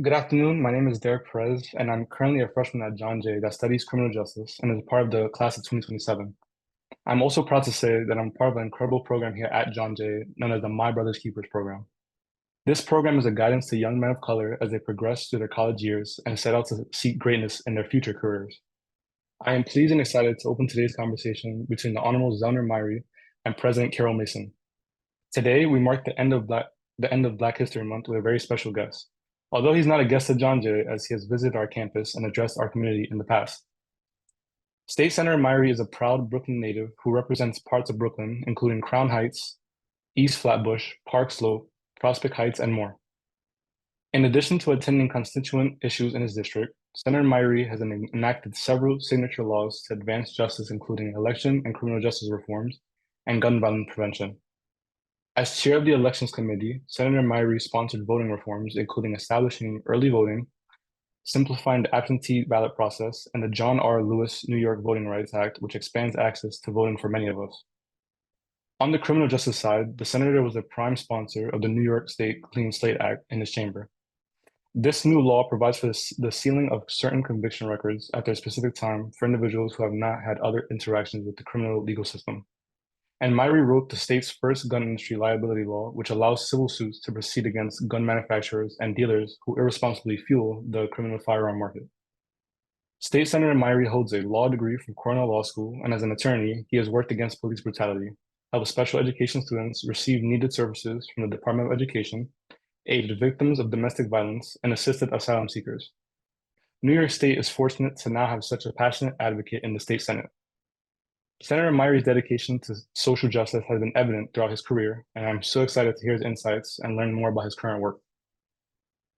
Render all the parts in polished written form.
Good afternoon. My name is Derek Perez, and I'm currently a freshman at John Jay that studies criminal justice and is part of the class of 2027. I'm also proud to say that I'm part of an incredible program here at John Jay known as the My Brother's Keepers program. This program is a guidance to young men of color as they progress through their college years and set out to seek greatness in their future careers. I am pleased and excited to open today's conversation between the Honorable Zellnor Myrie and President Carol Mason. Today, we mark the end of Black History Month with a very special guest. Although he's not a guest at John Jay, as he has visited our campus and addressed our community in the past. State Senator Myrie is a proud Brooklyn native who represents parts of Brooklyn, including Crown Heights, East Flatbush, Park Slope, Prospect Heights, and more. In addition to attending constituent issues in his district, Senator Myrie has enacted several signature laws to advance justice, including election and criminal justice reforms and gun violence prevention. As chair of the Elections Committee, Senator Myrie sponsored voting reforms, including establishing early voting, simplifying the absentee ballot process, and the John R. Lewis New York Voting Rights Act, which expands access to voting for many of us. On the criminal justice side, the senator was the prime sponsor of the New York State Clean Slate Act in his chamber. This new law provides for the sealing of certain conviction records after a specific time for individuals who have not had other interactions with the criminal legal system. And Myrie wrote the state's first gun industry liability law, which allows civil suits to proceed against gun manufacturers and dealers who irresponsibly fuel the criminal firearm market. State Senator Myrie holds a law degree from Cornell Law School, and as an attorney, he has worked against police brutality, helped special education students receive needed services from the Department of Education, aided victims of domestic violence, and assisted asylum seekers. New York State is fortunate to now have such a passionate advocate in the state Senate. Senator Myrie's dedication to social justice has been evident throughout his career, and I'm so excited to hear his insights and learn more about his current work.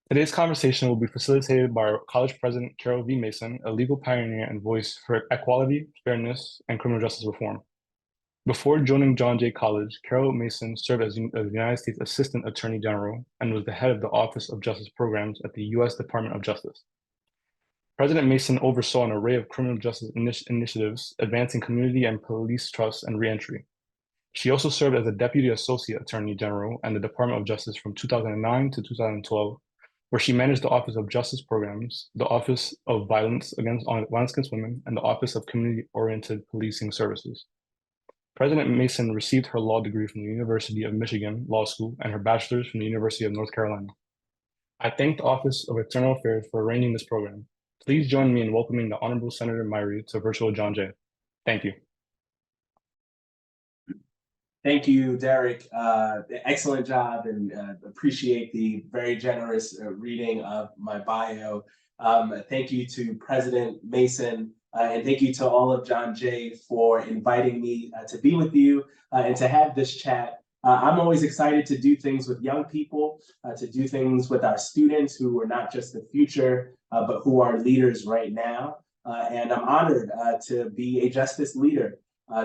Today's conversation will be facilitated by our college president, Carol V. Mason, a legal pioneer and voice for equality, fairness, and criminal justice reform. Before joining John Jay College, Carol Mason served as the United States Assistant Attorney General and was the head of the Office of Justice Programs at the U.S. Department of Justice. President Mason oversaw an array of criminal justice initiatives advancing community and police trust and reentry. She also served as a Deputy Associate Attorney General in the Department of Justice from 2009 to 2012, where she managed the Office of Justice Programs, the Office of Violence Against Women, and the Office of Community-Oriented Policing Services. President Mason received her law degree from the University of Michigan Law School and her bachelor's from the University of North Carolina. I thank the Office of External Affairs for arranging this program. Please join me in welcoming the Honorable Senator Myrie to virtual John Jay. Thank you. Thank you, Derek. Excellent job, and appreciate the very generous reading of my bio. Thank you to President Mason, and thank you to all of John Jay for inviting me to be with you and to have this chat. I'm always excited to do things with young people, to do things with our students who are not just the future, but who are leaders right now. And I'm honored to be a justice leader,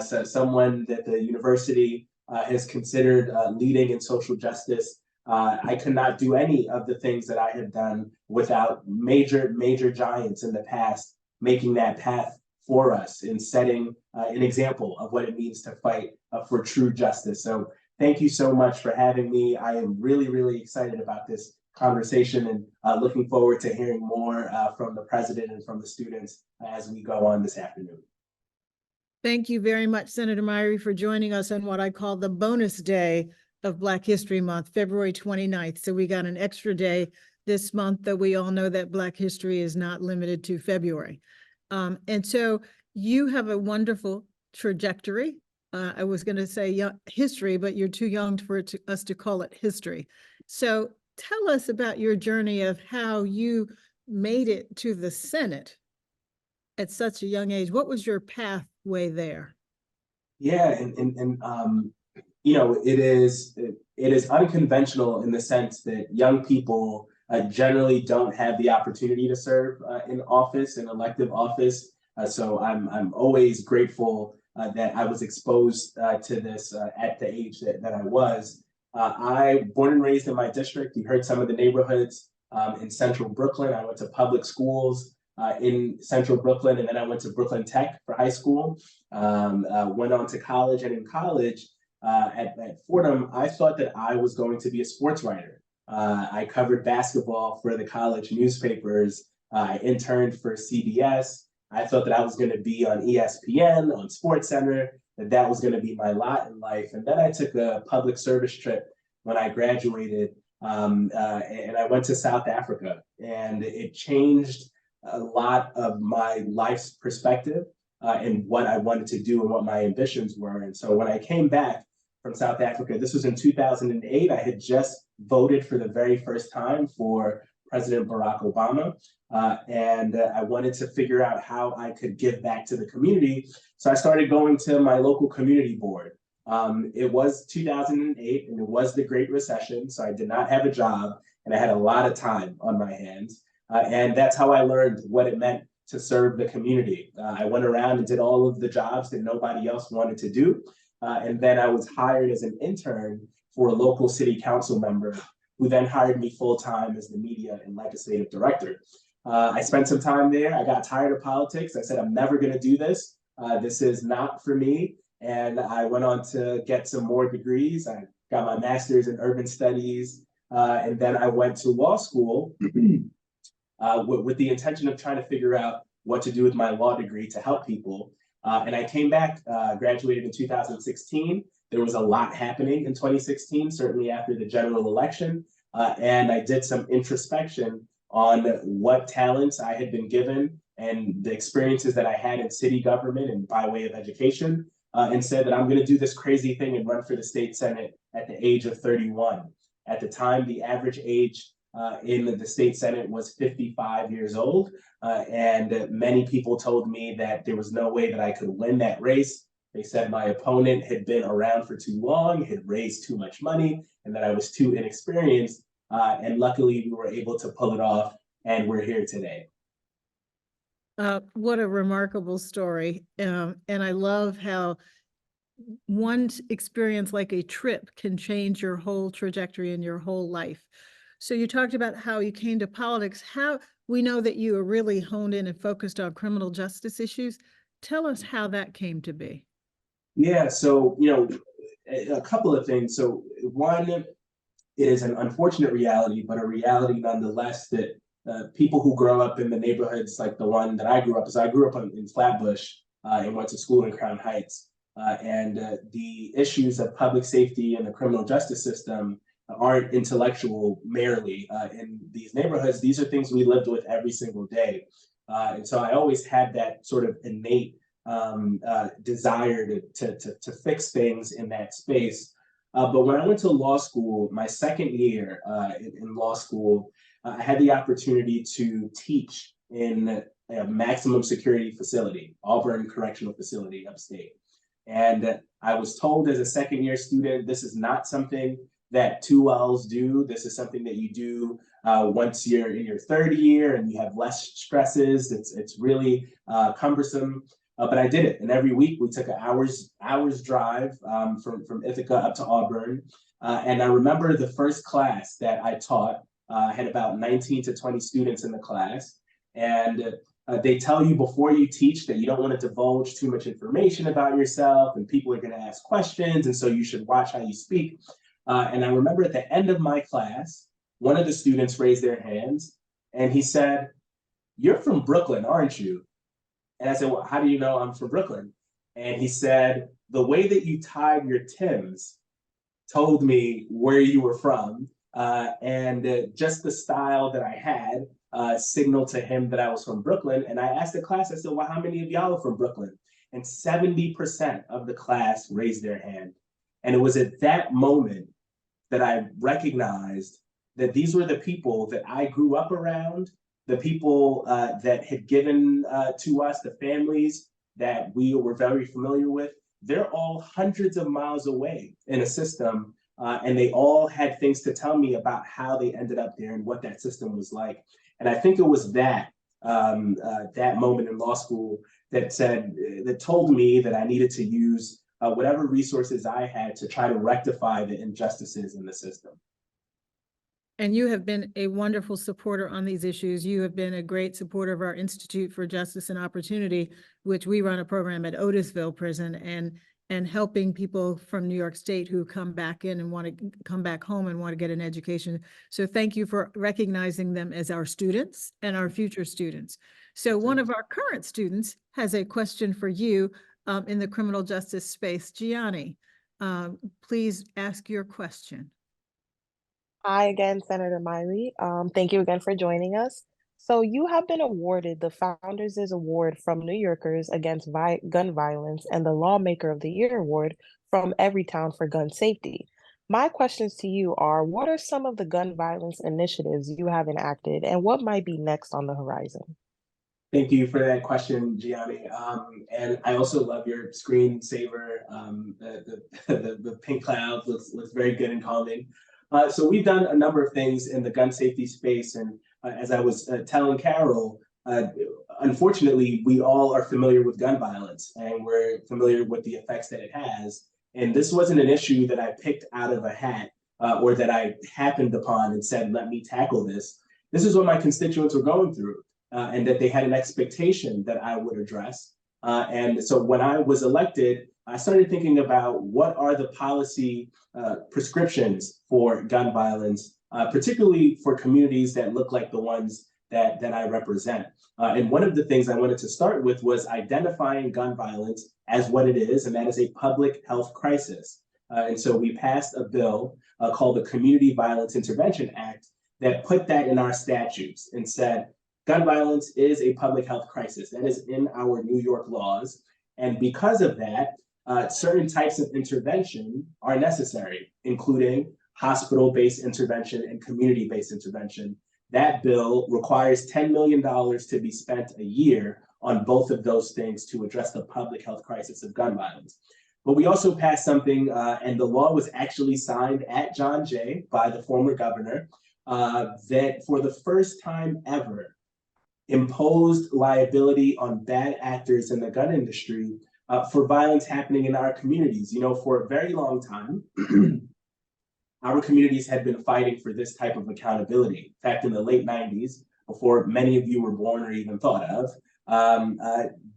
so someone that the university has considered leading in social justice. I could not do any of the things that I have done without major giants in the past making that path for us and setting an example of what it means to fight for true justice. So thank you so much for having me. I am really excited about this conversation and looking forward to hearing more from the president and from the students as we go on this afternoon. Thank you very much, Senator Myrie, for joining us on what I call the bonus day of Black History Month, February 29th. So we got an extra day this month, though we all know that Black history is not limited to February. And so you have a wonderful trajectory. I was going to say history, but you're too young for us to call it history. So tell us about your journey of how you made it to the Senate at such a young age. What was your pathway there? Yeah, you know, it is unconventional in the sense that young people generally don't have the opportunity to serve in office, in elective office. So I'm always grateful that I was exposed to this at the age that I was. I born and raised in my district. You heard some of the neighborhoods in central Brooklyn. I went to public schools in central Brooklyn, and then I went to Brooklyn Tech for high school, went on to college, and in college at Fordham, I thought that I was going to be a sports writer. I covered basketball for the college newspapers. I interned for CBS. I thought that I was going to be on ESPN, on SportsCenter, that was going to be my lot in life. And then I took a public service trip when I graduated, and I went to South Africa, and it changed a lot of my life's perspective and what I wanted to do and what my ambitions were. And so when I came back from South Africa, this was in 2008, I had just voted for the very first time for President Barack Obama. And I wanted to figure out how I could give back to the community. So I started going to my local community board. It was 2008 and it was the Great Recession, so I did not have a job and I had a lot of time on my hands. And that's how I learned what it meant to serve the community. I went around and did all of the jobs that nobody else wanted to do. And then I was hired as an intern for a local city council member who then hired me full-time as the media and legislative director. I spent some time there. I got tired of politics. I said, I'm never going to do this. This is not for me. And I went on to get some more degrees. I got my master's in urban studies. And then I went to law school with the intention of trying to figure out what to do with my law degree to help people. And I came back, graduated in 2016. There was a lot happening in 2016, certainly after the general election. And I did some introspection on what talents I had been given and the experiences that I had in city government and by way of education, and said that I'm going to do this crazy thing and run for the state senate at the age of 31. At the time, the average age in the state senate was 55 years old. And many people told me that there was no way that I could win that race. They said my opponent had been around for too long, had raised too much money, and that I was too inexperienced. And luckily, we were able to pull it off, and we're here today. What a remarkable story. And I love how one experience like a trip can change your whole trajectory in your whole life. So you talked about how you came to politics. How we know that you are really honed in and focused on criminal justice issues. Tell us how that came to be. Yeah, so, a couple of things. So one, it is an unfortunate reality, but a reality nonetheless that people who grow up in the neighborhoods like the one that I grew up in. So I grew up in Flatbush and went to school in Crown Heights. And the issues of public safety and the criminal justice system aren't intellectual merely in these neighborhoods. These are things we lived with every single day. And so I always had that sort of innate desire to fix things in that space. But when I went to law school, my second year in law school, I had the opportunity to teach in a maximum security facility, Auburn Correctional Facility upstate. And I was told as a second year student, this is not something that 2Ls do. This is something that you do once you're in your third year and you have less stresses. It's really cumbersome. But I did it, and every week we took an hour's drive from Ithaca up to Auburn. And I remember the first class that I taught had about 19 to 20 students in the class. And they tell you before you teach that you don't want to divulge too much information about yourself, and people are going to ask questions, and so you should watch how you speak. And I remember at the end of my class, one of the students raised their hands, and he said, "You're from Brooklyn, aren't you?" And I said, "Well, how do you know I'm from Brooklyn?" And he said, "The way that you tied your Timbs told me where you were from." And just the style that I had signaled to him that I was from Brooklyn. And I asked the class, I said, "Well, how many of y'all are from Brooklyn?" And 70% of the class raised their hand. And it was at that moment that I recognized that these were the people that I grew up around, the people that had given to us, the families that we were very familiar with. They're all hundreds of miles away in a system, and they all had things to tell me about how they ended up there and what that system was like. And I think it was that moment in law school that told me that I needed to use whatever resources I had to try to rectify the injustices in the system. And you have been a wonderful supporter on these issues. You have been a great supporter of our Institute for Justice and Opportunity, which we run a program at Otisville Prison. And and helping people from New York State who come back in and want to come back home and want to get an education. So thank you for recognizing them as our students and our future students. So one of our current students has a question for you in the criminal justice space. Gianni, please ask your question. Hi again, Senator Myrie. Thank you again for joining us. So you have been awarded the Founders' Award from New Yorkers against gun violence and the Lawmaker of the Year award from Everytown for gun safety. My questions to you are, what are some of the gun violence initiatives you have enacted and what might be next on the horizon? Thank you for that question, Gianni. And I also love your screensaver. The pink cloud looks very good and calming. So we've done a number of things in the gun safety space. And as I was telling Carol, unfortunately, we all are familiar with gun violence and we're familiar with the effects that it has. And this wasn't an issue that I picked out of a hat or that I happened upon and said, let me tackle this. This is what my constituents were going through. And that they had an expectation that I would address. And so when I was elected, I started thinking about what are the policy prescriptions for gun violence, particularly for communities that look like the ones that I represent. And one of the things I wanted to start with was identifying gun violence as what it is, and that is a public health crisis. And so we passed a bill called the Community Violence Intervention Act that put that in our statutes and said, gun violence is a public health crisis. That is in our New York laws. And because of that, certain types of intervention are necessary, including hospital-based intervention and community-based intervention. That bill requires $10 million to be spent a year on both of those things to address the public health crisis of gun violence. But we also passed something, and the law was actually signed at John Jay by the former governor, that for the first time ever, imposed liability on bad actors in the gun industry for violence happening in our communities. You know, for a very long time, our communities had been fighting for this type of accountability. In fact, in the late 90s, before many of you were born or even thought of,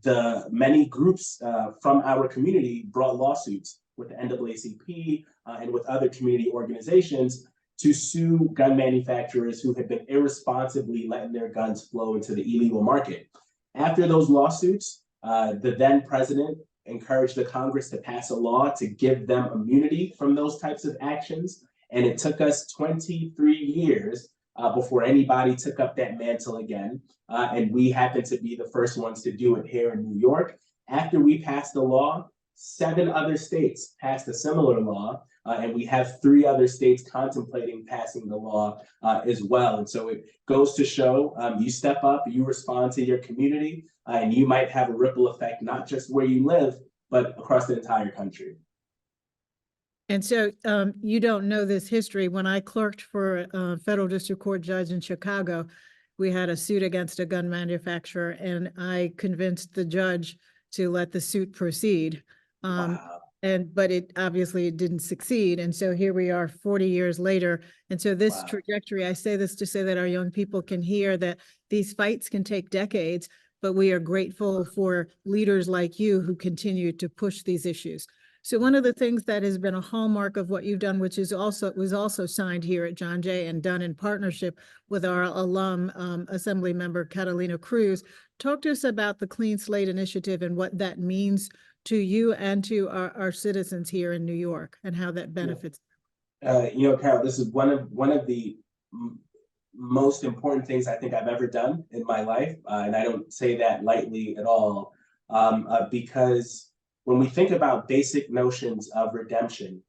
the many groups from our community brought lawsuits with the NAACP and with other community organizations to sue gun manufacturers who had been irresponsibly letting their guns flow into the illegal market. After those lawsuits, the then president encouraged the Congress to pass a law to give them immunity from those types of actions. And it took us 23 years before anybody took up that mantle again. And we happened to be the first ones to do it here in New York. After we passed the law, 7 other states passed a similar law. And we have 3 other states contemplating passing the law as well. And so it goes to show you step up, you respond to your community, and you might have a ripple effect, not just where you live, but across the entire country. And so you don't know this history. When I clerked for a federal district court judge in Chicago, we had a suit against a gun manufacturer, and I convinced the judge to let the suit proceed. Wow. But it obviously didn't succeed. And so here we are 40 years later. And so this Wow. trajectory, I say this to say that our young people can hear that these fights can take decades, but we are grateful for leaders like you who continue to push these issues. So one of the things that has been a hallmark of what you've done, which was also signed here at John Jay and done in partnership with our alum Assembly member Catalina Cruz, talk to us about the Clean Slate Initiative and what that means to you and to our citizens here in New York and how that benefits. You know, Carol, this is one of the most important things I think I've ever done in my life. And I don't say that lightly at all, because when we think about basic notions of redemption,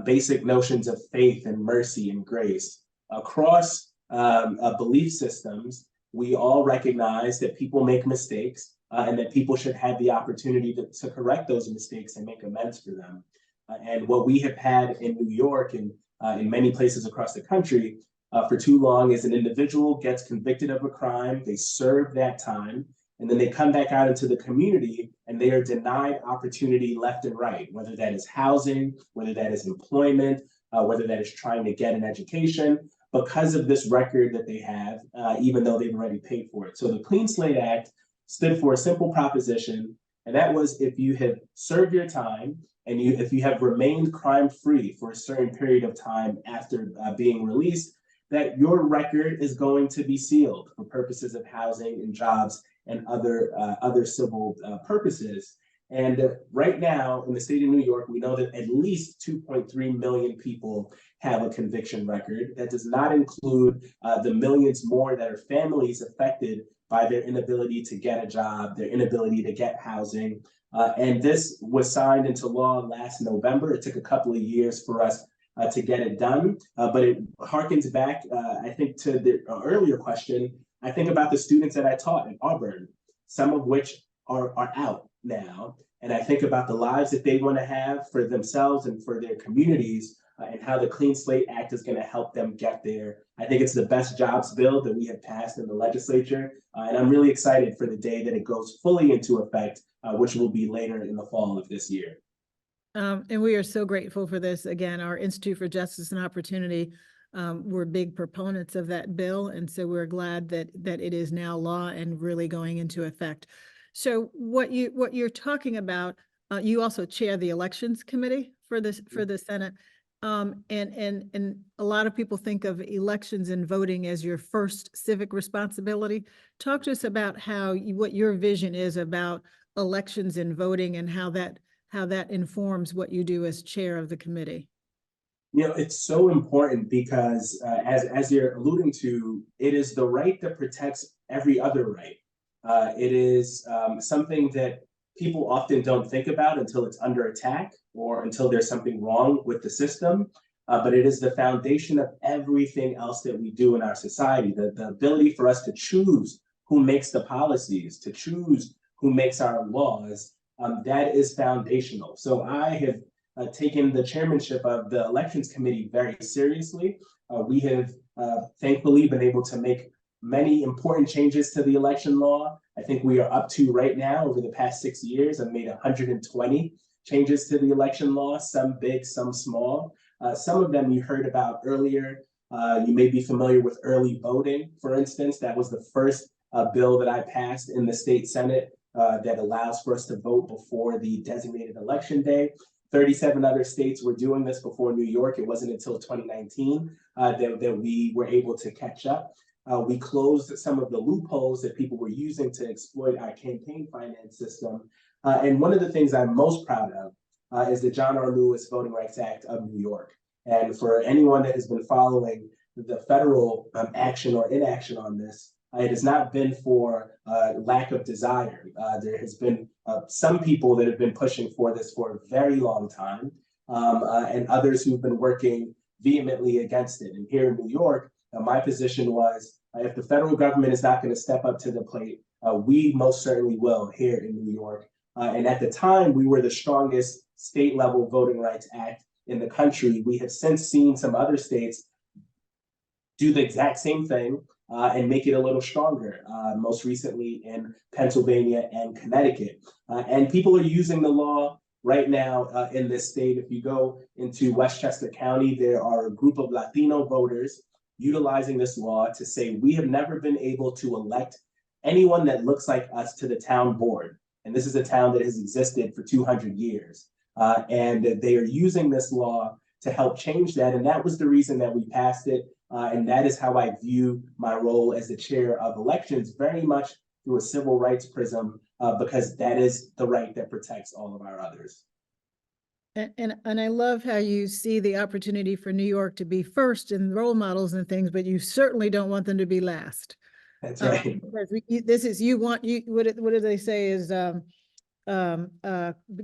basic notions of faith and mercy and grace across belief systems, we all recognize that people make mistakes and that people should have the opportunity to correct those mistakes and make amends for them. And what we have had in New York and in many places across the country for too long is an individual gets convicted of a crime, they serve that time, and then they come back out into the community and they are denied opportunity left and right, whether that is housing, whether that is employment, whether that is trying to get an education, because of this record that they have, even though they've already paid for it. So the Clean Slate Act stood for a simple proposition, and that was if you have served your time and if you have remained crime-free for a certain period of time after being released, that your record is going to be sealed for purposes of housing and jobs and other civil purposes. And right now in the state of New York, we know that at least 2.3 million people have a conviction record. That does not include the millions more that are families affected by their inability to get a job, their inability to get housing. And this was signed into law last November. It took a couple of years for us to get it done, but it harkens back, I think, to the earlier question. I think about the students that I taught at Auburn, some of which are out now. And I think about the lives that they want to have for themselves and for their communities, and how the Clean Slate Act is going to help them get there. I think it's the best jobs bill that we have passed in the legislature. And I'm really excited for the day that it goes fully into effect, which will be later in the fall of this year. And we are so grateful for this. Again, our Institute for Justice and Opportunity, we're big proponents of that bill. And so we're glad that it is now law and really going into effect. So what you're talking about, you also chair the Elections Committee for the Senate. And a lot of people think of elections and voting as your first civic responsibility. Talk to us about what your vision is about elections and voting, and how that informs what you do as chair of the committee. You know, it's so important because as you're alluding to, it is the right that protects every other right. It is something that people often don't think about until it's under attack or until there's something wrong with the system. But it is the foundation of everything else that we do in our society. The ability for us to choose who makes the policies, to choose who makes our laws, that is foundational. So I have taken the chairmanship of the Elections Committee very seriously. We have thankfully been able to make many important changes to the election law. I think we are up to right now, over the past 6 years, I've made 120 changes to the election law, some big, some small. Some of them you heard about earlier. You may be familiar with early voting, for instance. That was the first bill that I passed in the state Senate that allows for us to vote before the designated election day. 37 other states were doing this before New York. It wasn't until 2019 that we were able to catch up. We closed some of the loopholes that people were using to exploit our campaign finance system. And one of the things I'm most proud of is the John R. Lewis Voting Rights Act of New York. And for anyone that has been following the federal action or inaction on this, it has not been for lack of desire. There has been some people that have been pushing for this for a very long time, and others who've been working vehemently against it. And here in New York, my position was, if the federal government is not going to step up to the plate, we most certainly will here in New York. And at the time, we were the strongest state level voting rights act in the country. We have since seen some other states do the exact same thing and make it a little stronger, most recently in Pennsylvania and Connecticut. And people are using the law right now in this state. If you go into Westchester County, there are a group of Latino voters utilizing this law to say, we have never been able to elect anyone that looks like us to the town board. And this is a town that has existed for 200 years. And they are using this law to help change that. And that was the reason that we passed it. And that is how I view my role as the chair of elections, very much through a civil rights prism, because that is the right that protects all of our others. And I love how you see the opportunity for New York to be first in role models and things, but you certainly don't want them to be last. That's right. What do they say is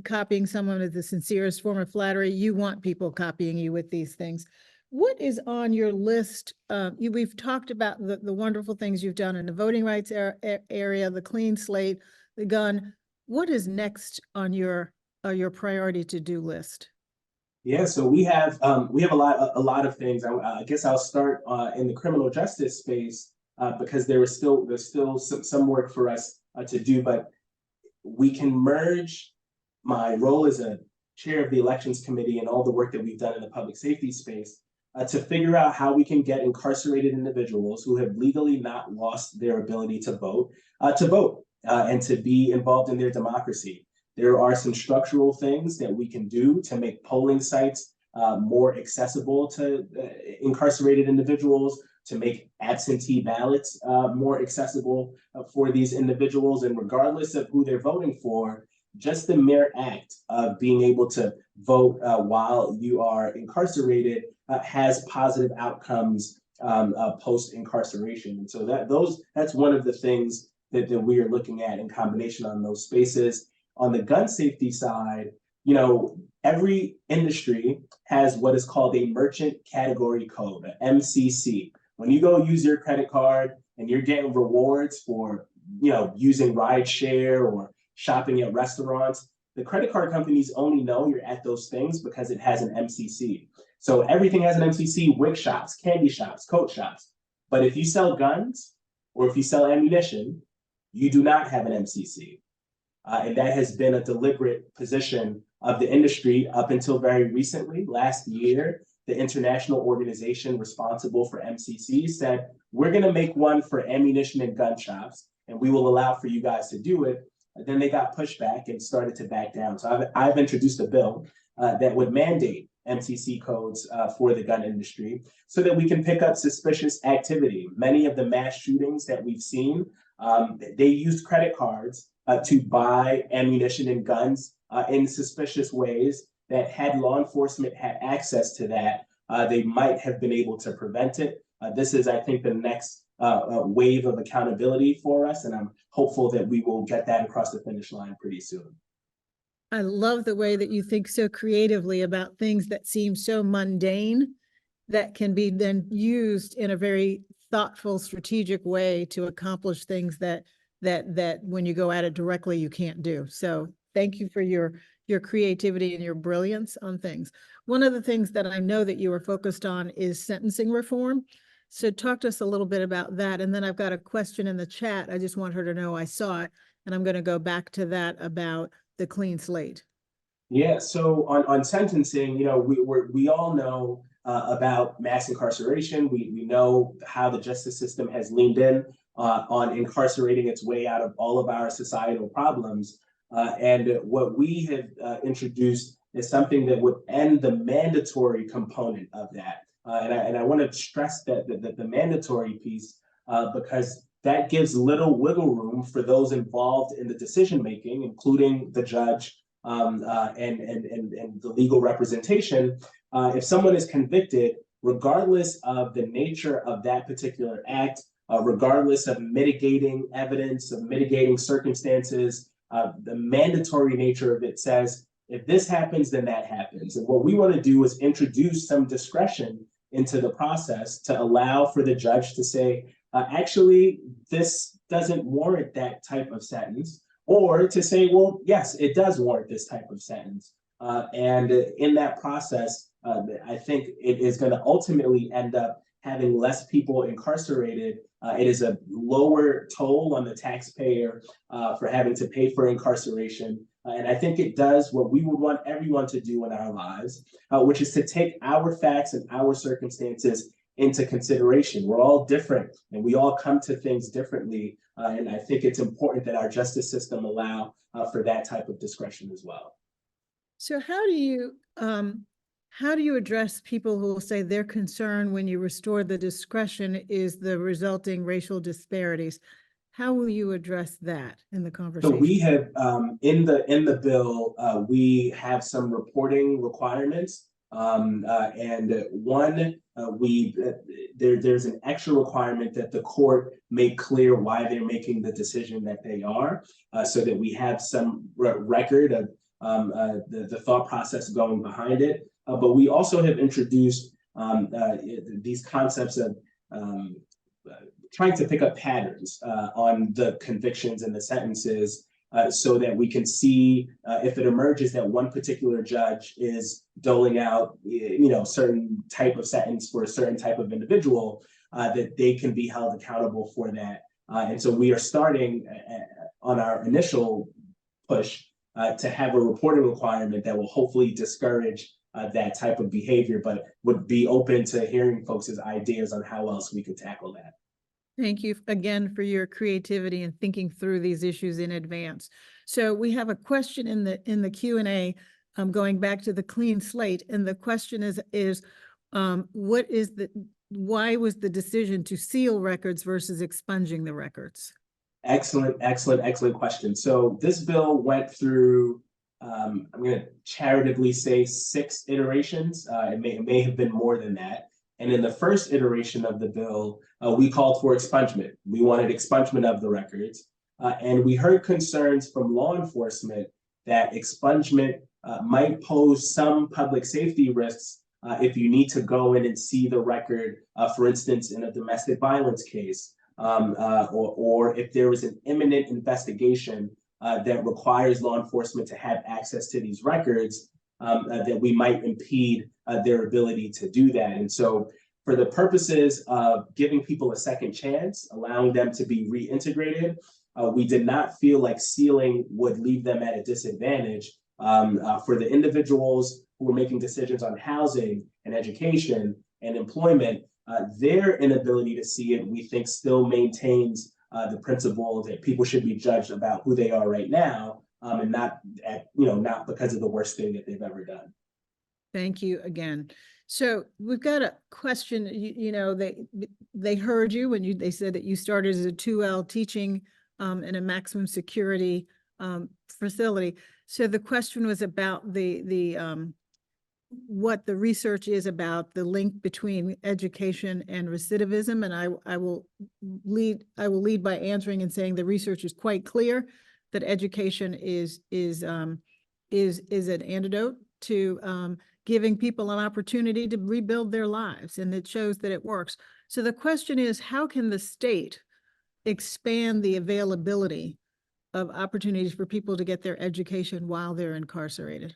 copying someone is the sincerest form of flattery. You want people copying you with these things. What is on your list? We've talked about the wonderful things you've done in the voting rights area, the clean slate, the gun. What is next on your priority to-do list? Yeah, so we have a lot of things. I guess I'll start in the criminal justice space because there's still some work for us to do, but we can merge my role as a chair of the elections committee and all the work that we've done in the public safety space to figure out how we can get incarcerated individuals who have legally not lost their ability to vote and to be involved in their democracy. There are some structural things that we can do to make polling sites more accessible to incarcerated individuals, to make absentee ballots more accessible for these individuals. And regardless of who they're voting for, just the mere act of being able to vote while you are incarcerated has positive outcomes post-incarceration. And so that's one of the things that we are looking at in combination on those spaces. On the gun safety side, every industry has what is called a merchant category code, an MCC. When you go use your credit card and you're getting rewards for, using rideshare or shopping at restaurants, the credit card companies only know you're at those things because it has an MCC. So everything has an MCC: wig shops, candy shops, coat shops. But if you sell guns or if you sell ammunition, you do not have an MCC. And that has been a deliberate position of the industry up until very recently. Last year, the international organization responsible for MCC said, we're going to make one for ammunition and gun shops, and we will allow for you guys to do it. And then they got pushed back and started to back down. So I've introduced a bill that would mandate MCC codes for the gun industry so that we can pick up suspicious activity. Many of the mass shootings that we've seen, they used credit cards to buy ammunition and guns in suspicious ways that, had law enforcement had access to that, they might have been able to prevent it. This is, I think, the next wave of accountability for us, and I'm hopeful that we will get that across the finish line pretty soon. I love the way that you think so creatively about things that seem so mundane that can be then used in a very thoughtful, strategic way to accomplish things that when you go at it directly, you can't do. So thank you for your creativity and your brilliance on things. One of the things that I know that you are focused on is sentencing reform. So talk to us a little bit about that. And then I've got a question in the chat. I just want her to know I saw it, and I'm going to go back to that about the clean slate. Yeah, so on sentencing, we all know about mass incarceration. We know how the justice system has leaned in on incarcerating its way out of all of our societal problems. And what we have introduced is something that would end the mandatory component of that. And I want to stress that the mandatory piece, because that gives little wiggle room for those involved in the decision making, including the judge and the legal representation. If someone is convicted, regardless of the nature of that particular act, regardless of mitigating evidence, of mitigating circumstances, the mandatory nature of it says, if this happens, then that happens. And what we want to do is introduce some discretion into the process to allow for the judge to say, actually, this doesn't warrant that type of sentence, or to say, well, yes, it does warrant this type of sentence. And in that process, I think it is going to ultimately end up having less people incarcerated. It is a lower toll on the taxpayer for having to pay for incarceration. And I think it does what we would want everyone to do in our lives, which is to take our facts and our circumstances into consideration. We're all different and we all come to things differently. And I think it's important that our justice system allow for that type of discretion as well. So how do you address people who will say their concern when you restore the discretion is the resulting racial disparities? How will you address that in the conversation? So we have in the bill, we have some reporting requirements. And one, there's an extra requirement that the court make clear why they're making the decision that they are, so that we have some record of the thought process going behind it. But we also have introduced these concepts of trying to pick up patterns on the convictions and the sentences, so that we can see if it emerges that one particular judge is doling out, certain type of sentence for a certain type of individual, that they can be held accountable for that. And so we are starting on our initial push to have a reporting requirement that will hopefully discourage that type of behavior, but would be open to hearing folks' ideas on how else we could tackle that. Thank you again for your creativity and thinking through these issues in advance. So we have a question in the Q&A, going back to the clean slate, and the question is why was the decision to seal records versus expunging the records? Excellent question. So this bill went through, I'm going to charitably say 6 iterations. It may have been more than that. And in the first iteration of the bill, we called for expungement. We wanted expungement of the records. And we heard concerns from law enforcement that expungement might pose some public safety risks if you need to go in and see the record, for instance, in a domestic violence case, or if there is an imminent investigation that requires law enforcement to have access to these records, that we might impede their ability to do that. And so for the purposes of giving people a second chance, allowing them to be reintegrated, we did not feel like sealing would leave them at a disadvantage. For the individuals who were making decisions on housing and education and employment, their inability to see it, we think, still maintains the principle that people should be judged about who they are right now, and not because of the worst thing that they've ever done. Thank you again. So we've got a question. They heard you when they said that you started as a 2L teaching in a maximum security facility. So the question was about what the research is about the link between education and recidivism, and I will lead by answering and saying the research is quite clear that education is an antidote to giving people an opportunity to rebuild their lives, and it shows that it works. So the question is, how can the state expand the availability of opportunities for people to get their education while they're incarcerated?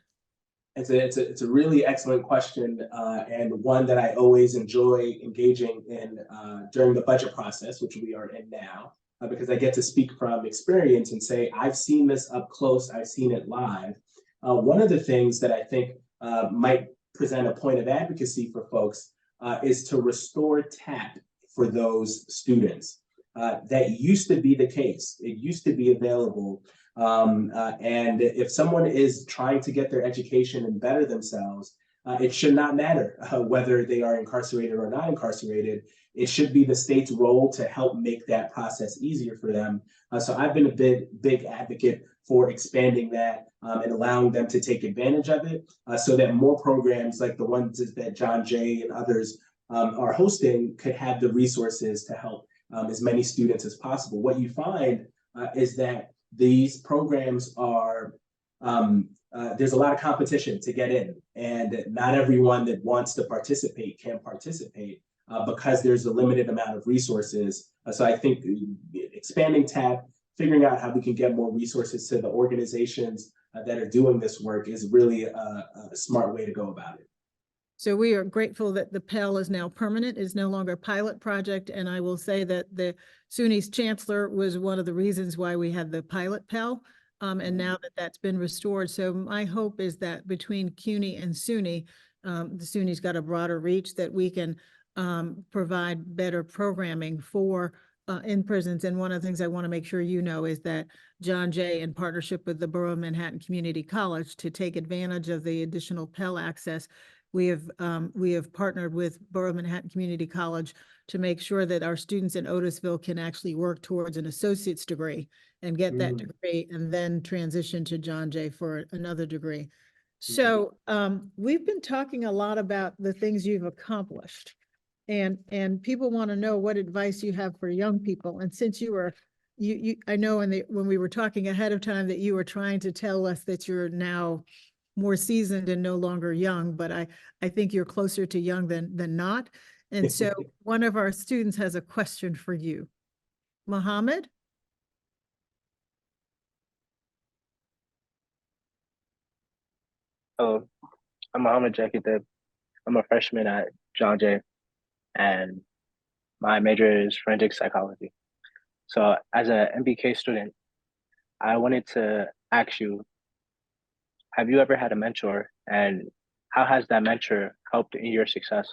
It's a really excellent question, and one that I always enjoy engaging in during the budget process, which we are in now, because I get to speak from experience and say, I've seen this up close, I've seen it live. One of the things that I think might present a point of advocacy for folks is to restore TAP for those students. That used to be the case. It used to be available. And if someone is trying to get their education and better themselves, it should not matter whether they are incarcerated or not incarcerated. It should be the state's role to help make that process easier for them. So I've been a big advocate for expanding that and allowing them to take advantage of it, so that more programs like the ones that John Jay and others are hosting could have the resources to help as many students as possible. What you find is that these programs are, there's a lot of competition to get in, and not everyone that wants to participate can participate because there's a limited amount of resources. So I think expanding TAP, figuring out how we can get more resources to the organizations that are doing this work is really a smart way to go about it. So we are grateful that the Pell is now permanent, is no longer a pilot project. And I will say that the SUNY's chancellor was one of the reasons why we had the pilot Pell. And now that that's been restored. So my hope is that between CUNY and SUNY, the SUNY's got a broader reach, that we can provide better programming for in prisons. And one of the things I want to make sure you know is that John Jay, in partnership with the Borough of Manhattan Community College, to take advantage of the additional Pell access, we have partnered with Borough of Manhattan Community College to make sure that our students in Otisville can actually work towards an associate's degree and get that degree, and then transition to John Jay for another degree. So we've been talking a lot about the things you've accomplished, and people want to know what advice you have for young people. And since I know when we were talking ahead of time that you were trying to tell us that you're now more seasoned and no longer young, but I think you're closer to young than not. And so one of our students has a question for you. Mohammed? Hello, I'm Mohammed Jakitib. I'm a freshman at John Jay, and my major is forensic psychology. So as a MBK student, I wanted to ask you, have you ever had a mentor, and how has that mentor helped in your success?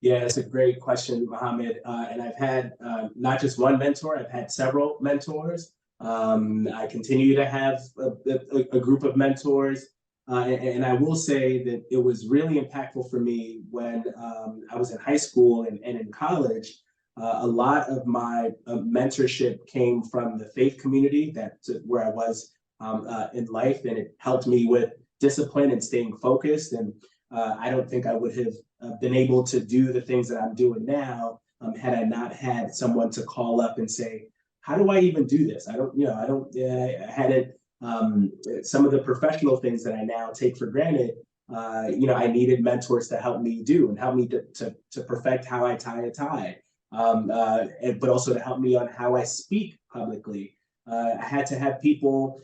Yeah, it's a great question, Mohammed. And I've had not just one mentor, I've had several mentors. I continue to have a group of mentors. And I will say that it was really impactful for me when I was in high school and in college. A lot of my mentorship came from the faith community, where I was in life, and it helped me with discipline and staying focused. And I don't think I would have been able to do the things that I'm doing now had I not had someone to call up and say, how do I even do this? I hadn't, some of the professional things that I now take for granted, I needed mentors to help me do and help me to perfect how I tie a tie, but also to help me on how I speak publicly. I had to have people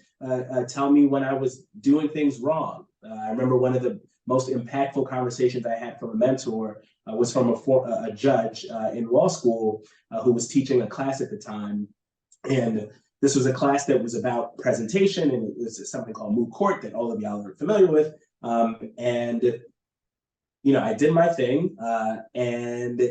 tell me when I was doing things wrong. I remember one of the most impactful conversations I had from a mentor was from a judge in law school who was teaching a class at the time. And this was a class that was about presentation, and it was something called moot court that all of y'all are familiar with. And I did my thing, and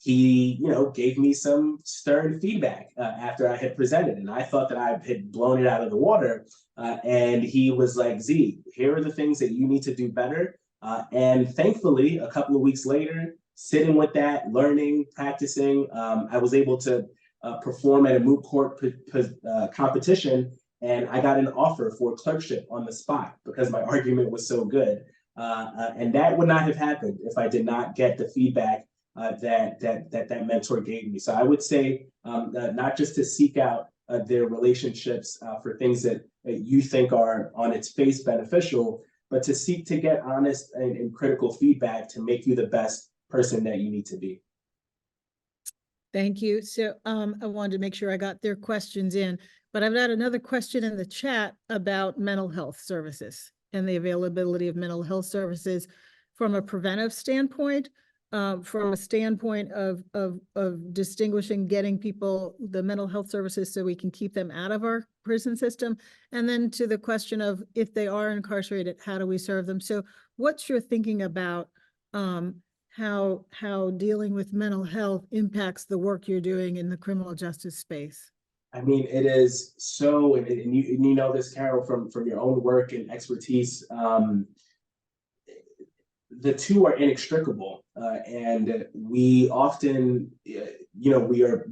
he, gave me some stern feedback after I had presented, and I thought that I had blown it out of the water. And he was like, Z, here are the things that you need to do better. And thankfully, a couple of weeks later, sitting with that, learning, practicing, I was able to perform at a moot court competition, and I got an offer for clerkship on the spot because my argument was so good. And that would not have happened if I did not get the feedback that mentor gave me. So I would say not just to seek out their relationships for things that you think are on its face beneficial, but to seek to get honest and critical feedback to make you the best person that you need to be. Thank you. So I wanted to make sure I got their questions in, but I've got another question in the chat about mental health services and the availability of mental health services from a preventive standpoint, from a standpoint of distinguishing, getting people the mental health services so we can keep them out of our prison system. And then to the question of if they are incarcerated, how do we serve them? So what's your thinking about how dealing with mental health impacts the work you're doing in the criminal justice space? I mean, it is so, and you know this, Carol, from your own work and expertise. The two are inextricable, and we often, we are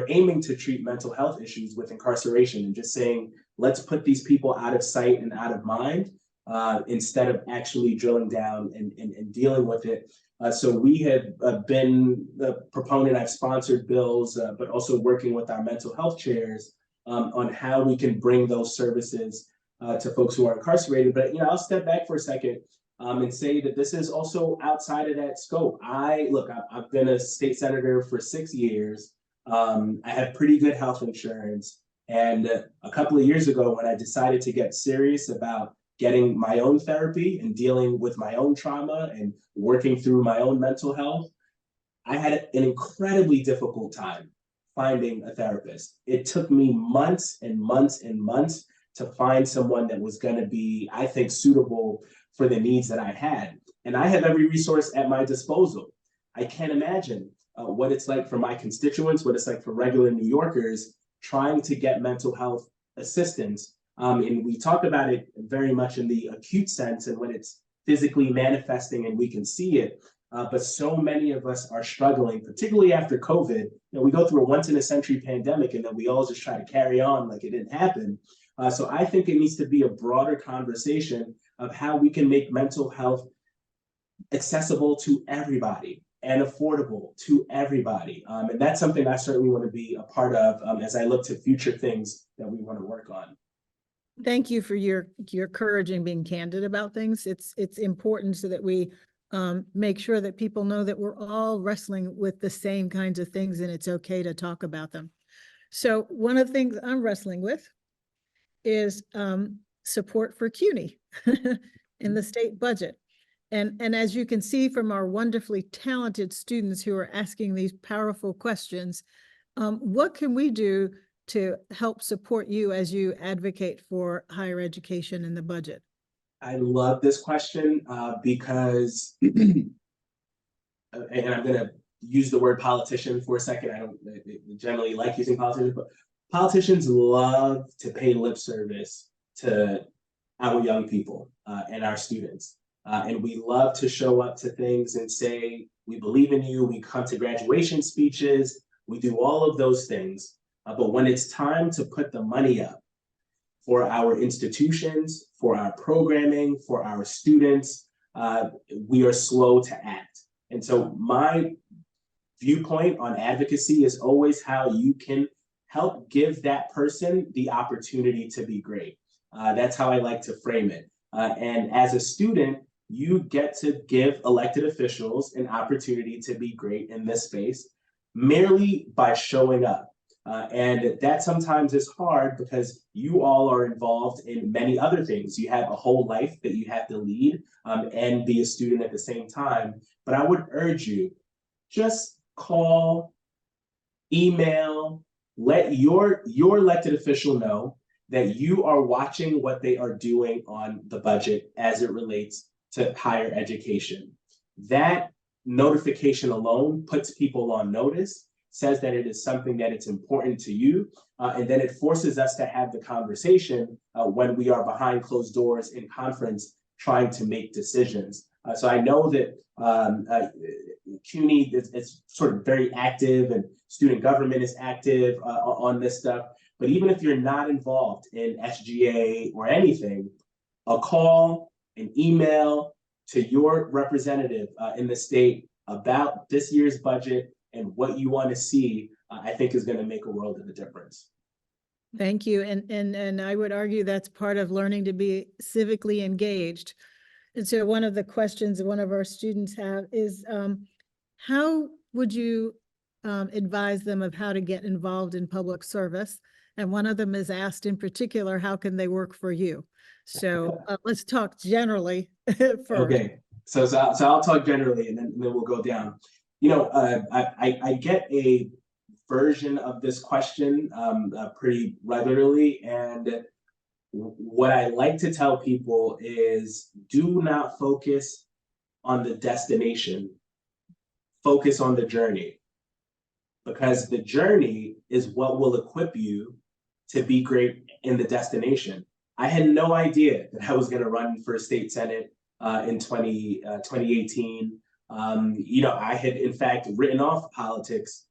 aiming to treat mental health issues with incarceration and just saying, let's put these people out of sight and out of mind, instead of actually drilling down and dealing with it. So we have been the proponent. I've sponsored bills, but also working with our mental health chairs on how we can bring those services to folks who are incarcerated. But I'll step back for a second and say that this is also outside of that scope. I've been a state senator for 6 years. I have pretty good health insurance. And a couple of years ago, when I decided to get serious about getting my own therapy and dealing with my own trauma and working through my own mental health, I had an incredibly difficult time finding a therapist. It took me months and months and months to find someone that was going to be, I think, suitable for the needs that I had. And I have every resource at my disposal. I can't imagine what it's like for my constituents, what it's like for regular New Yorkers trying to get mental health assistance. And we talk about it very much in the acute sense and when it's physically manifesting and we can see it. But so many of us are struggling, particularly after COVID. We go through a once-in-a-century pandemic and then we all just try to carry on like it didn't happen. So I think it needs to be a broader conversation of how we can make mental health accessible to everybody and affordable to everybody. And that's something I certainly want to be a part of as I look to future things that we want to work on. Thank you for your courage in being candid about things. It's important so that we make sure that people know that we're all wrestling with the same kinds of things and it's okay to talk about them. So one of the things I'm wrestling with is support for CUNY in the state budget. And as you can see from our wonderfully talented students who are asking these powerful questions, what can we do to help support you as you advocate for higher education in the budget? I love this question because, and I'm going to use the word politician for a second. I don't generally like using politicians, Politicians love to pay lip service to our young people and our students. And we love to show up to things and say, we believe in you, we come to graduation speeches, we do all of those things. But when it's time to put the money up for our institutions, for our programming, for our students, we are slow to act. And so my viewpoint on advocacy is always how you can help give that person the opportunity to be great. That's how I like to frame it. And as a student, you get to give elected officials an opportunity to be great in this space merely by showing up. And that sometimes is hard because you all are involved in many other things. You have a whole life that you have to lead and be a student at the same time. But I would urge you, just call, email, let your elected official know that you are watching what they are doing on the budget as it relates to higher education. That notification alone puts people on notice, says that it is something that it's important to you, and then it forces us to have the conversation when we are behind closed doors in conference trying to make decisions. So I know that CUNY is sort of very active and student government is active on this stuff. But even if you're not involved in SGA or anything, a call, an email to your representative in the state about this year's budget and what you want to see, I think is going to make a world of a difference. Thank you. And I would argue that's part of learning to be civically engaged. And so one of the questions one of our students have is, how would you advise them of how to get involved in public service? And one of them is asked in particular, how can they work for you? So let's talk generally first. Okay, so I'll talk generally and then we'll go down. You know, I get a version of this question pretty regularly, and what I like to tell people is do not focus on the destination, focus on the journey, because the journey is what will equip you to be great in the destination. I had no idea that I was going to run for state senate in 2018. You know, I had in fact written off politics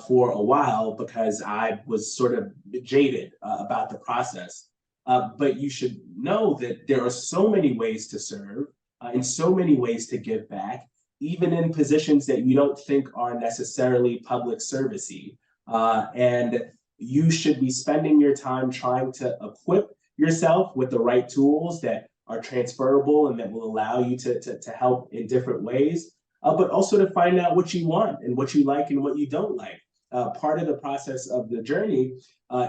for a while because I was sort of jaded about the process. But you should know that there are so many ways to serve and so many ways to give back, even in positions that you don't think are necessarily public servicey. And you should be spending your time trying to equip yourself with the right tools that are transferable and that will allow you to help in different ways, but also to find out what you want and what you like and what you don't like. Part of the process of the journey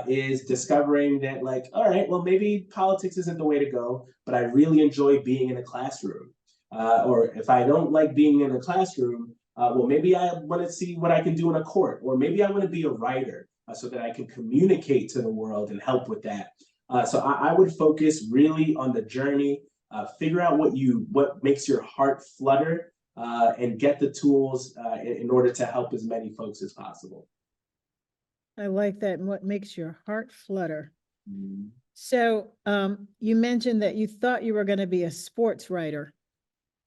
is discovering that, like, all right, well, maybe politics isn't the way to go, but I really enjoy being in a classroom. Or if I don't like being in a classroom, well, maybe I want to see what I can do in a court, or maybe I want to be a writer so that I can communicate to the world and help with that. So I would focus really on the journey, figure out what makes your heart flutter, and get the tools in order to help as many folks as possible. I like that. And what makes your heart flutter? Mm-hmm. So you mentioned that you thought you were going to be a sports writer.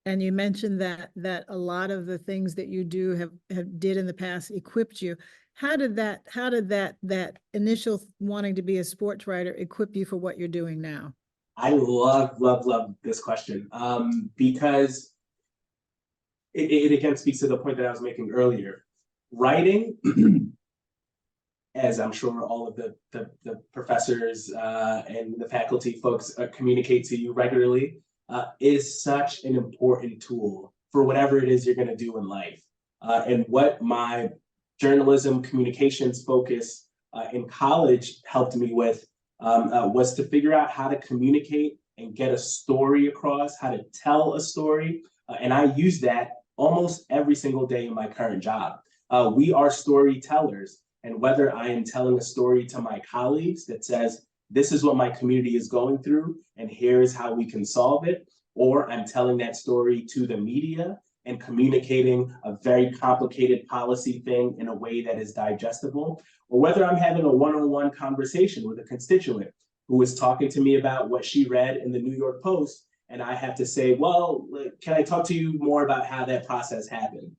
And you mentioned that a lot of the things that you do have did in the past equipped you. How did that initial wanting to be a sports writer equip you for what you're doing now? I love this question because it again speaks to the point that I was making earlier. Writing, as I'm sure all of the professors and the faculty folks communicate to you regularly, is such an important tool for whatever it is you're going to do in life. And what my journalism communications focus in college helped me with was to figure out how to communicate and get a story across, how to tell a story. And I use that almost every single day in my current job. We are storytellers. And whether I am telling a story to my colleagues that says, this is what my community is going through, and here's how we can solve it, or I'm telling that story to the media and communicating a very complicated policy thing in a way that is digestible, or whether I'm having a one-on-one conversation with a constituent who is talking to me about what she read in the New York Post, and I have to say, well, can I talk to you more about how that process happened?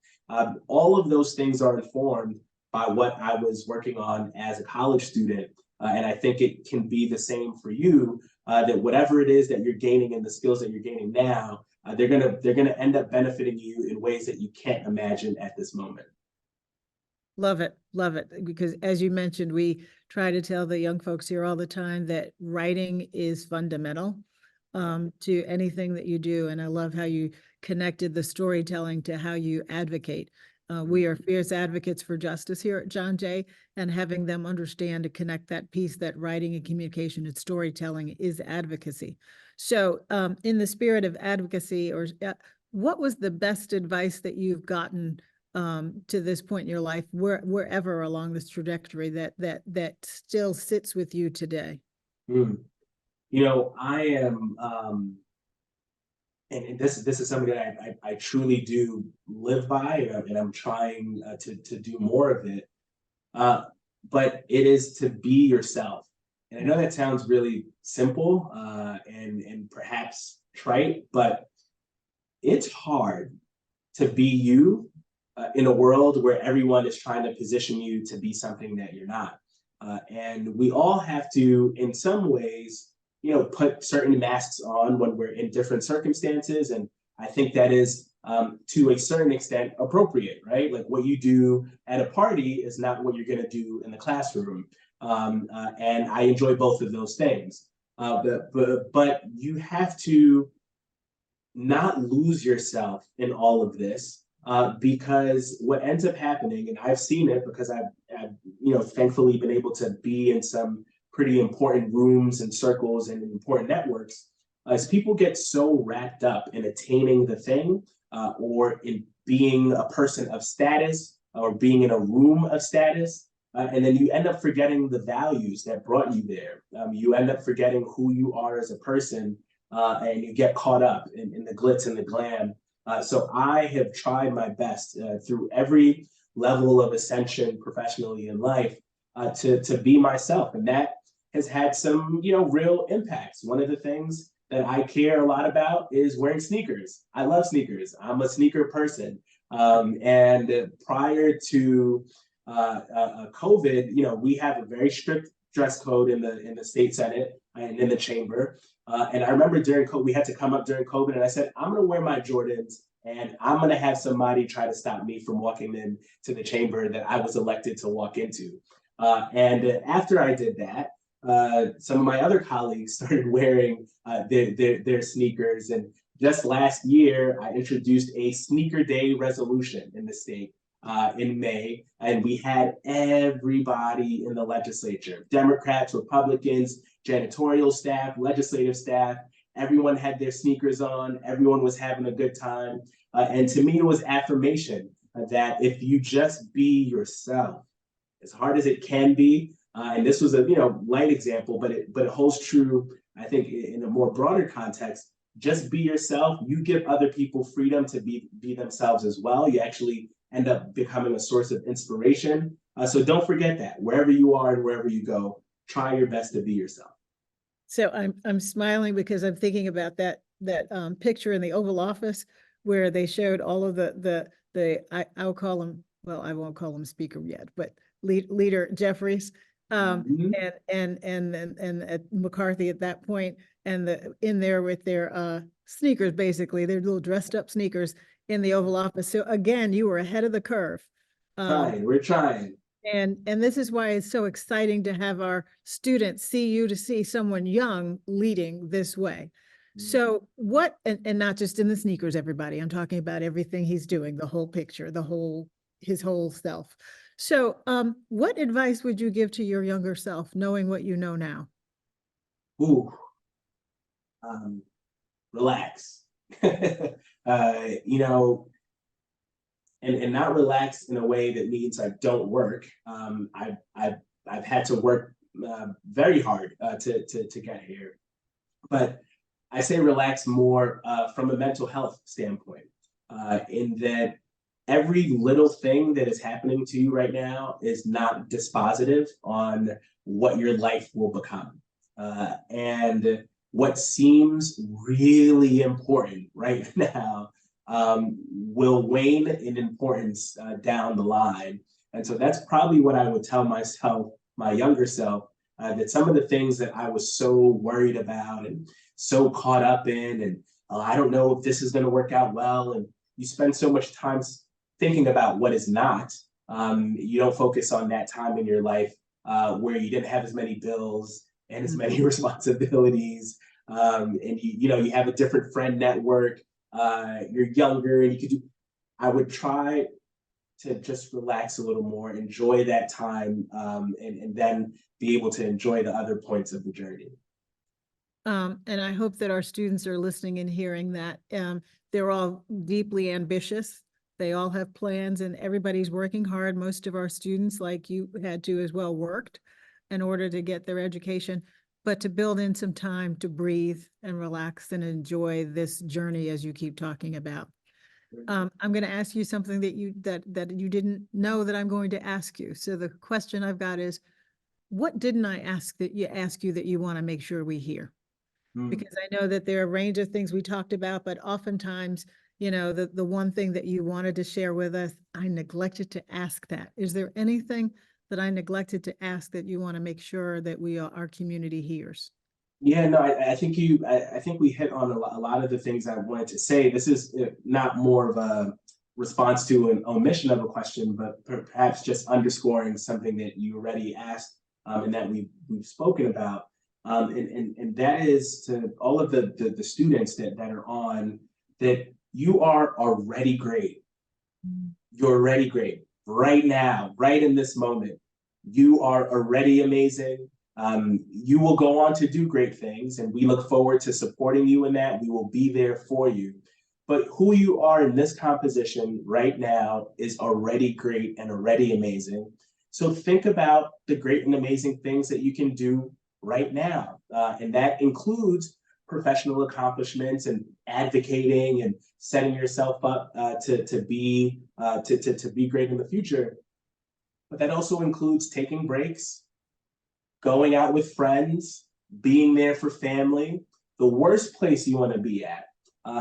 All of those things are informed by what I was working on as a college student. And I think it can be the same for you, that whatever it is that you're gaining and the skills that you're gaining now, they're gonna end up benefiting you in ways that you can't imagine at this moment. Love it. Love it. Because as you mentioned, we try to tell the young folks here all the time that writing is fundamental to anything that you do. And I love how you connected the storytelling to how you advocate. We are fierce advocates for justice here at John Jay, and having them understand to connect that piece that writing and communication and storytelling is advocacy. So in the spirit of advocacy, or what was the best advice that you've gotten to this point in your life, wherever along this trajectory that still sits with you today? You know, I am, and this is something that I truly do live by, and I'm trying to do more of it. But it is to be yourself. And I know that sounds really simple and perhaps trite, but it's hard to be you in a world where everyone is trying to position you to be something that you're not. And we all have to, in some ways, you know, put certain masks on when we're in different circumstances. And I think that is, to a certain extent, appropriate, right? Like what you do at a party is not what you're going to do in the classroom. And I enjoy both of those things. But you have to not lose yourself in all of this, because what ends up happening, and I've seen it because I've you know, thankfully been able to be in some pretty important rooms and circles and important networks, as people get so wrapped up in attaining the thing, or in being a person of status, or being in a room of status, and then you end up forgetting the values that brought you there. You end up forgetting who you are as a person, and you get caught up in the glitz and the glam. So I have tried my best through every level of ascension professionally in life to be myself, and that has had some, you know, real impacts. One of the things that I care a lot about is wearing sneakers. I love sneakers. I'm a sneaker person. And prior to COVID, you know, we have a very strict dress code in the state Senate and in the chamber. And I remember during COVID, we had to come up during COVID, and I said, I'm going to wear my Jordans, and I'm going to have somebody try to stop me from walking into the chamber that I was elected to walk into. And after I did that, some of my other colleagues started wearing their sneakers. And just last year, I introduced a sneaker day resolution in the state in May, and we had everybody in the legislature, Democrats, Republicans, janitorial staff, legislative staff, everyone had their sneakers on, everyone was having a good time. And to me, it was affirmation that if you just be yourself, as hard as it can be, and this was a, you know, light example, but it holds true, I think, in a more broader context. Just be yourself. You give other people freedom to be themselves as well. You actually end up becoming a source of inspiration. So don't forget that wherever you are and wherever you go, try your best to be yourself. So I'm smiling because I'm thinking about that picture in the Oval Office where they showed all of I'll call him, well, I won't call him speaker yet, but leader Jeffries, and McCarthy at that point, and in there with their sneakers, basically their little dressed up sneakers in the Oval Office. So again, you were ahead of the curve. We're trying. And this is why it's so exciting to have our students see someone young leading this way. So what, and not just in the sneakers, everybody, I'm talking about everything he's doing, the whole picture, his whole self. So what advice would you give to your younger self, knowing what you know now? Relax. You know, and not relax in a way that means I don't work. I've had to work very hard to get here, but I say relax more from a mental health standpoint. in that every little thing that is happening to you right now is not dispositive on what your life will become. And what seems really important right now will wane in importance down the line. And so that's probably what I would tell myself, my younger self, that some of the things that I was so worried about and so caught up in, and I don't know if this is going to work out well. And you spend so much time thinking about what is not. You don't focus on that time in your life where you didn't have as many bills and as many responsibilities. And you have a different friend network. You're younger, and you could do. I would try to just relax a little more, enjoy that time, and then be able to enjoy the other points of the journey. And I hope that our students are listening and hearing that. They're all deeply ambitious. They all have plans, and everybody's working hard. Most of our students, like you had to as well, worked in order to get their education, but to build in some time to breathe and relax and enjoy this journey as you keep talking about. I'm going to ask you something that you didn't know that I'm going to ask you. So the question I've got is, what didn't I ask you that you want to make sure we hear? Because I know that there are a range of things we talked about, but oftentimes, the one thing that you wanted to share with us, I neglected to ask that. Is there anything that I neglected to ask that you want to make sure that our community hears? Yeah, no, I think I think we hit on a lot of the things I wanted to say. This is not more of a response to an omission of a question, but perhaps just underscoring something that you already asked and that we've spoken about. And that is to all of the students that are on, that you are already great. You're already great right now, right in this moment. You are already amazing. You will go on to do great things, and we look forward to supporting you in that. We will be there for you. But who you are in this composition right now is already great and already amazing. So think about the great and amazing things that you can do right now. And that includes professional accomplishments and advocating and setting yourself up to be great in the future. But that also includes taking breaks, going out with friends, being there for family. The worst place you want to be at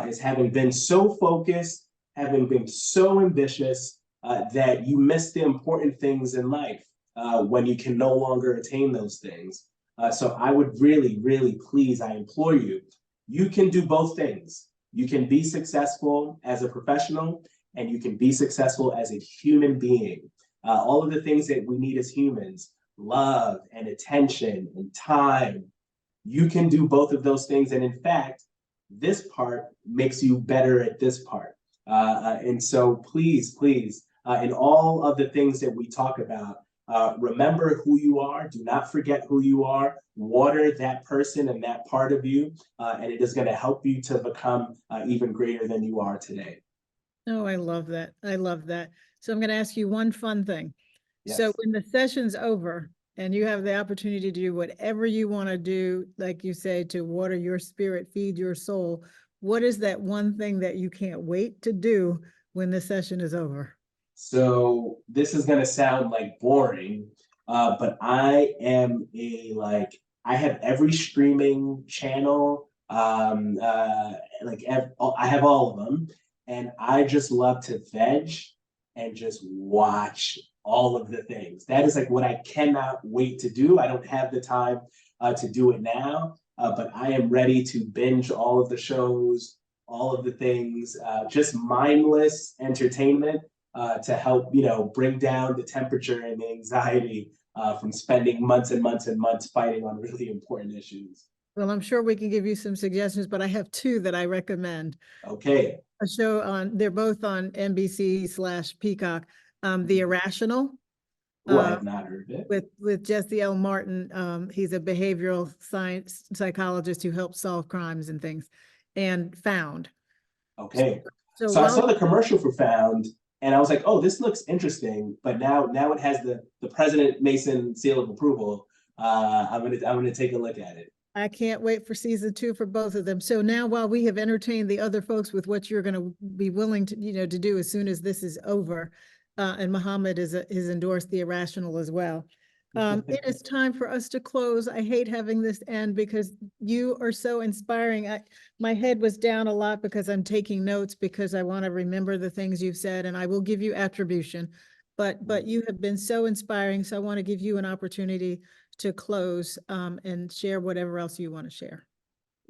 is having been so focused, having been so ambitious that you miss the important things in life when you can no longer attain those things. So I would really, really please, I implore you, you can do both things. You can be successful as a professional, and you can be successful as a human being. All of the things that we need as humans, love and attention and time, you can do both of those things. And in fact, this part makes you better at this part. And so please, in all of the things that we talk about, remember who you are. Do not forget who you are. Water that person and that part of you, and it is going to help you to become even greater than you are today. Oh, I love that. I love that. So I'm going to ask you one fun thing. Yes. So when the session's over and you have the opportunity to do whatever you want to do, like you say, to water your spirit, feed your soul, what is that one thing that you can't wait to do when the session is over? So this is going to sound like boring, but I am I have every streaming channel. I have all of them, and I just love to veg and just watch all of the things. That is like what I cannot wait to do. I don't have the time to do it now, but I am ready to binge all of the shows, all of the things, just mindless entertainment to help, bring down the temperature and the anxiety from spending months and months and months fighting on really important issues. Well, I'm sure we can give you some suggestions, but I have two that I recommend. Okay. A show they're both on NBC/Peacock, The Irrational. Oh, I have not heard of it. With Jesse L. Martin. He's a behavioral science psychologist who helps solve crimes and things. And Found. Okay. So I saw the commercial for Found, and I was like, oh, this looks interesting. But now it has the President Mason seal of approval. I'm gonna take a look at it. I can't wait for season 2 for both of them. So now, while we have entertained the other folks with what you're going to be willing to, to do as soon as this is over, and Muhammad has endorsed the irrational as well. It is time for us to close. I hate having this end because you are so inspiring. My head was down a lot because I'm taking notes because I want to remember the things you've said, and I will give you attribution. But you have been so inspiring. So I want to give you an opportunity to close and share whatever else you want to share.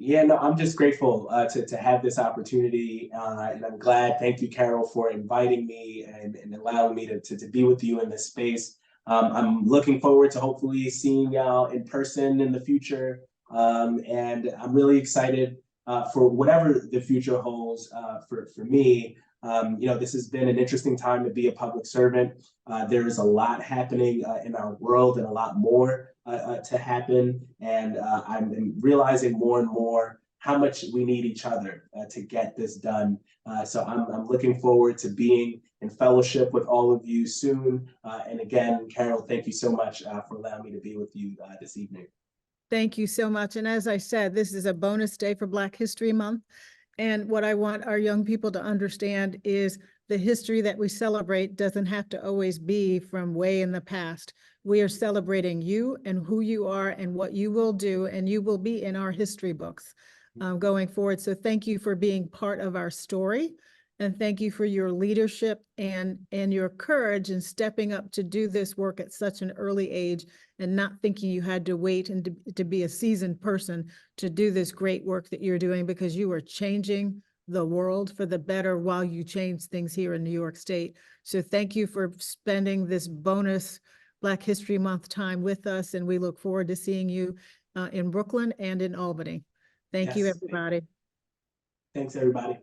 Yeah, no, I'm just grateful to have this opportunity, and I'm glad. Thank you, Carol, for inviting me and allowing me to be with you in this space. I'm looking forward to hopefully seeing y'all in person in the future, and I'm really excited for whatever the future holds for me. This has been an interesting time to be a public servant. There is a lot happening in our world and a lot more to happen. And I'm realizing more and more how much we need each other to get this done. So I'm looking forward to being in fellowship with all of you soon. And again, Carol, thank you so much for allowing me to be with you this evening. Thank you so much. And as I said, this is a bonus day for Black History Month. And what I want our young people to understand is the history that we celebrate doesn't have to always be from way in the past. We are celebrating you and who you are and what you will do, and you will be in our history books going forward. So thank you for being part of our story. And thank you for your leadership and your courage in stepping up to do this work at such an early age and not thinking you had to wait and to be a seasoned person to do this great work that you're doing, because you are changing the world for the better while you change things here in New York State. So thank you for spending this bonus Black History Month time with us, and we look forward to seeing you in Brooklyn and in Albany. Thank you, everybody. Thanks, everybody.